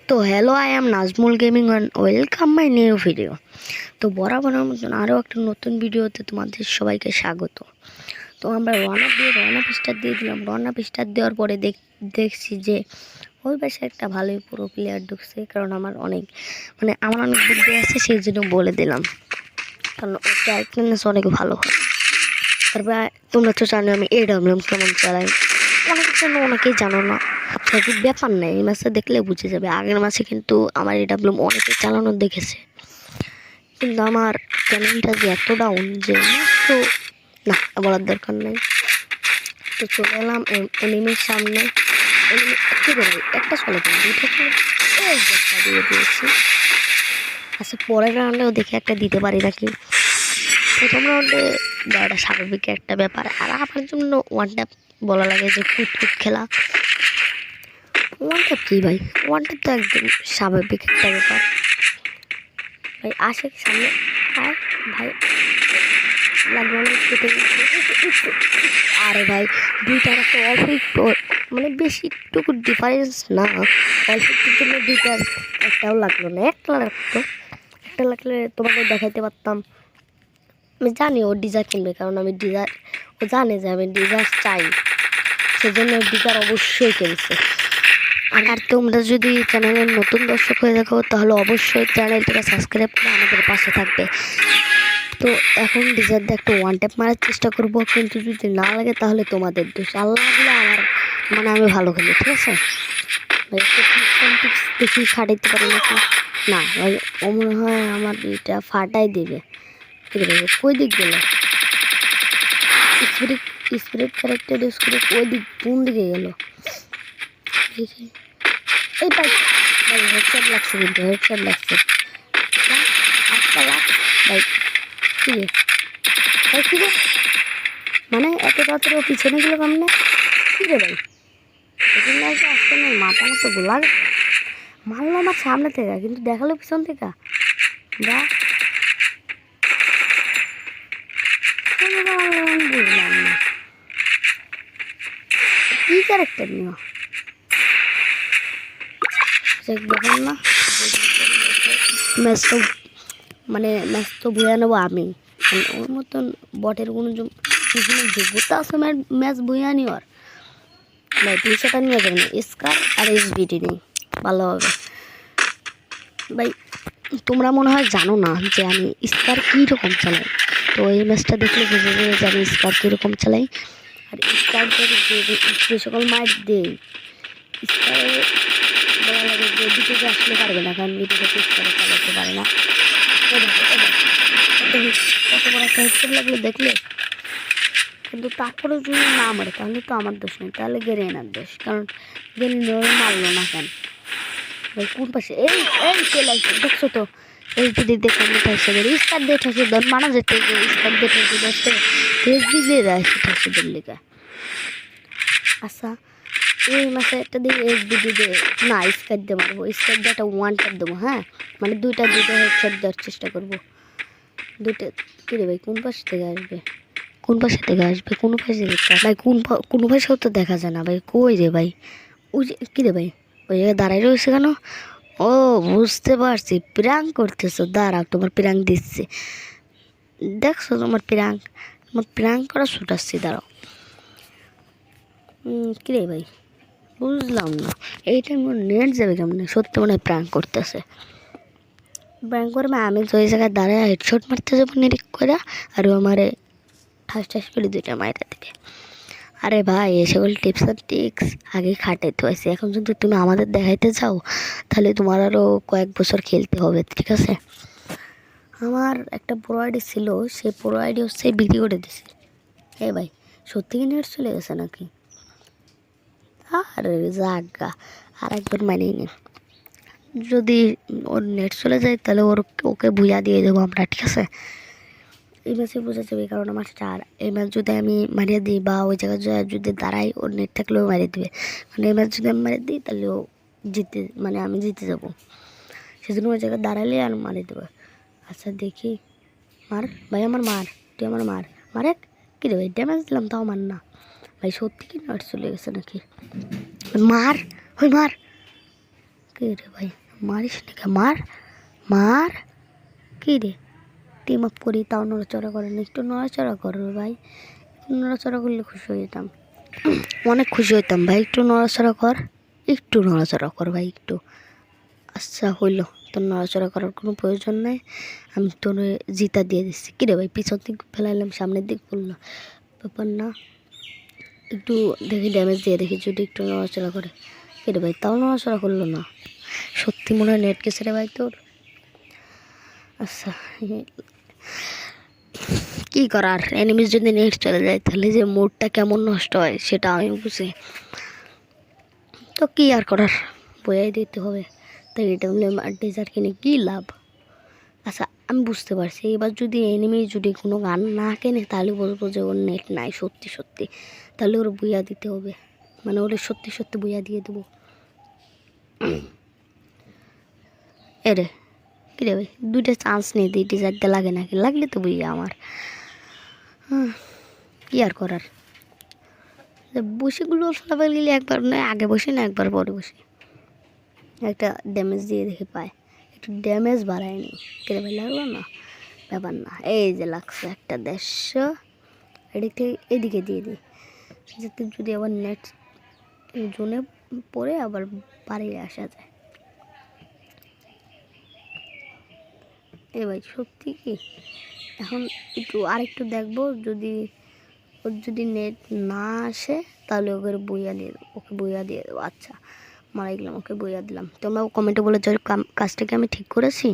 তো hello, I am Nazmul gaming and welcome my new video. তো বরাবরের মতন আরও একটা নতুন ভিডিওতে তোমাদের সবাইকে স্বাগত। তো আমরা রান আপ স্টার দিয়ে দিলাম। রান আপ স্টার দেওয়ার পরে দেখছি যে ওই পাশে একটা ভালোই পুরো প্লেয়ার ঢুকছে, কারণ আমার অনেক বুদ্ধি আছে, সেই জন্য বলে দিলাম, কারণ ওর ক্যারেক্টারনেস অনেক ভালো হয়। তারপরে তোমরা তো জানো আমি AWM কেমন চালাই, অনেকের জন্য অনেকেই জানো না, সেটা ব্যাপার নেই, এই মাসে দেখলে বুঝে যাবে। আগের মাসে কিন্তু আমার AWM অনেকে চালানো দেখেছে, কিন্তু আমার চ্যানেলটা যে এত ডাউন যে তো না বলার দরকার নেই। তো চলে এলাম এনিমির সামনে। কী করে একটা চলে গেল, দুটো একটা দিয়ে দিয়েছি। আচ্ছা, পরের রাউন্ডেও দেখে একটা দিতে পারি নাকি। প্রথম রাউন্ডে দেওয়াটা স্বাভাবিক একটা ব্যাপার, আর আমার জন্য ওয়ান ট্যাপ বলা লাগে যে কুট খেলা। ওয়ান ট্যাপ কি ভাই, ওয়ান ট্যাপ তো একদম স্বাভাবিক একটা ব্যাপার ভাই। আসে সামনে আয় ভাই, লাগবে অনেক কেটে। আরে ভাই দুইটার একটা অল্প একটু, মানে বেশি একটুকু ডিফারেন্স না, অল্প একটুর জন্য দুইটার একটাও লাগলো না। একটা লাগলে তোমাদের দেখাইতে পারতাম। আমি জানি ও ডিজার কিনবে, কারণ আমি ডিজার, ও জানে যে আমি ডিজার চাই, সেজন্য ডিজার অবশ্যই কিনছে। আর তোমরা যদি চ্যানেলের নতুন দর্শক হয়ে থাকো তাহলে অবশ্যই চ্যানেলটাকে সাবস্ক্রাইব করে আমাদের পাশে থাকবে। তো এখন ডিজার দিয়ে একটা ওয়ান ট্যাপ মারার চেষ্টা করবো, কিন্তু যদি না লাগে তাহলে তোমাদের দোষ। আল্লাহ দিলে আমার আমি ভালো খেলি, ঠিক আছে ভাই। একটু টিপস দেখি ফাটাইতে পারি নাকি না ভাই। ও মনে হয় আমার এটা ফাটাই দেবে। কই দিক গেল স্পিরিট ক্যারেক্টার ইউজ করে, ওই দিক কোন দিকে গেল? এই ভাই হেডশট লাগছে, কিন্তু হেডশট লাগছে একটা লাখ ভাই। কী রে ভাই, কী রে, মানে এত তাড়াতাড়ি ও পিছনে গেলো কেমনে? কী রে ভাই, সেদিন লাগে আসতে না মাথা মতো গোলা মারলো আমার সামনে থেকে, কিন্তু দেখালো পিছন থেকে। বা বুঝলাম না কী ক্যারেক্টার নিও দেখুন না। ম্যাচ তো বইয়া নেবো আমি, ওর মতন বটের কোনো যোগ্যতা আছে ম্যাচ বইয়া নেওয়ার ভাই। তুই সেটা নিয়ে যাবেন স্কার আর SBD নেই, ভালো হবে ভাই। তোমরা মনে হয় জানো না যে আমি স্কার কীরকম চালাই, তো এই ম্যাচটা দেখলে বুঝে যাবে যে আমি স্কার কীরকম চালাই। আর স্কার যে সকল মাইট দেই, স্কারে বলা লাগে যে বিটিকে আসলে পারবে না, কারণ বিটিকে স্কারে চালাতে পারে না। কত বড় একটা হেডশট লাগলো দেখলে, কিন্তু তারপরে যদি না মারে তাহলে তো আমার দোষ নেই, তাহলে গেরিনার দোষ, কারণ গেরিনা মারলো না কেন ভাই। কোন পাশে এই চলে আসছে দেখছো তো, SBD দেখে আমি ঠাইছে স্কার দিয়ে ঠাইছে, ধর মানা যেতে স্কার দিয়ে ঠাইছে দশটা SBD দিয়ে দেয় ঠাইছে দিল্লিকা। আচ্ছা এই মাসে একটা দিয়ে SBD দিয়ে না স্কার দিয়ে মারবো, স্কার দিয়ে একটা ওয়ান ট্যাপ দেবো। হ্যাঁ মানে দুইটা হেডশট দেওয়ার চেষ্টা করবো। দুইটা কী রে ভাই, কোন পাশ থেকে আসবে কোনো পাশে ভাই, কোনো পাশেও তো দেখা যায় না ভাই। কই রে ভাই, ওই যে কী রে ভাই, ওই জায়গায় দাঁড়াই রয়েছে কেন? ও বুঝতে পারছি, প্র্যাঙ্ক করতেছো। দাঁড়াও, তোমার প্র্যাঙ্ক দিচ্ছে, দেখছো তোমার প্র্যাঙ্ক করা ছুটাচ্ছি। দাঁড়াও কী রে ভাই, বুঝলাম না এই টাইম নেট যাবে কেমন? সত্যি মনে হয় প্র্যাঙ্ক করতেছে। প্র্যাঙ্ক করবে, আমি তো ওই জায়গায় দাঁড়ায় হেডশট মারতে যাবো নিরিক করে, আর ও আমারে ঠাস করে দুইটা মাইরা দিবে। আরে ভাই এ সকল টিপস আর ট্রিক্স আগে খাটাইতে হয়েছে, এখন যদি তুমি আমাদের দেখাইতে চাও তাহলে তোমার আরও কয়েক বছর খেলতে হবে, ঠিক আছে। আমার একটা প্রো আইডি ছিল, সেই প্রো আইডি হচ্ছে বিক্রি করে দিছি। হ্যাঁ ভাই, সত্যি কি নেট চলে গেছে নাকি? আর জাগা আর একবার মানিয়ে নি, যদি ওর নেট চলে যায় তাহলে ওকে ভুইয়া দিয়ে দেবো আমরা, ঠিক আছে। এই ম্যাচে বোঝা যাবে, কারণ আমার চার এই ম্যাচ যদি আমি মারিয়ে দিই বা ওই জায়গায় যদি দাঁড়াই, ওর নেট থাকলেও মারিয়ে দেবে। কারণ এই ম্যাচ যদি আমি মারিয়ে দিই তাহলে ও আমি জিতে যাবো, সেজন্য ওই জায়গায় দাঁড়ালে আর মারিয়ে দেবো। আচ্ছা দেখি, মার ভাই, আমার মার, তুই আমার মারে। কী রে ভাই, ড্যামেজ দিলাম তাও মার না ভাই। সত্যি কি নেট চলে গেছে নাকি? মার কে রে ভাই, মারিস নাকি? মার মার। কী রে, টিম আপ করি তাও নড়াচড়া করে না। একটু নড়াচড়া করো ভাই, নড়াচড়া করলে খুশি হয়ে যেতাম, অনেক খুশি হইতাম ভাই। একটু নড়াচড়া কর, একটু নড়াচড়া কর ভাই, একটু। আচ্ছা হইলো, তোর নড়াচড়া করার কোনো প্রয়োজন নেই, আমি তোর জিতা দিয়ে দিচ্ছি। কী রে ভাই, পিছন দিক ফেলাইলাম, সামনের দিক পড়লো, ব্যাপার না। একটু দেখি ড্যামেজ দিয়ে দেখি যদি একটু নড়াচড়া করে। কী রে ভাই, তাও নড়াচড়া করলো না। সত্যি মনে হয় নেট গেছে রে ভাই তোর। আচ্ছা কী করার, এনিমিস যদি নেট চলে যায় তাহলে যে মুডটা কেমন নষ্ট হয় সেটা আমি বুঝি। তো কী আর করার, বইয়াই দিতে হবে। তাই এডব্লিউএম আর ডেজার্ট কিনে কী লাভ? আচ্ছা আমি বুঝতে পারছি, এবার যদি এনিমি যদি কোনো গান না কেনে তাহলে বলবো যে ওর নেট নাই সত্যি সত্যি, তাহলে ওর বইয়া দিতে হবে, মানে ওর সত্যি সত্যি বইয়া দিয়ে দেবো। এরে কী রে ভাই, দুইটা চান্স নিয়ে দিই, ডেজার্টটা লাগে নাকি? লাগলে তো বইয়া আমার। কী আর করার, বসেগুলো ফলাফল গেলে একবার নয় আগে বসে না একবার পরে বসে, একটা ড্যামেজ দিয়ে দেখে পায়, একটু ড্যামেজ বাড়ায়নি। কেটে ভাই লাগলো না, ব্যাপার না। এই যে লাগছে একটা 150, এদিক থেকে এদিকে দিয়ে দিই, যাতে যদি আবার নেট জোনে পরে আবার পাড়িয়ে আসা যায়। এ ভাই সত্যি কি, এখন একটু আরেকটু দেখবো, যদি ওর যদি নেট না আসে তাহলে ওকে বইয়া দিয়ে দেবো, ওকে বইয়া দিয়ে দেবো। আচ্ছা মারা গেলাম, ওকে বইয়া দিলাম। তোমরা কমেন্টে বলে যাও কাজটাকে আমি ঠিক করেছি।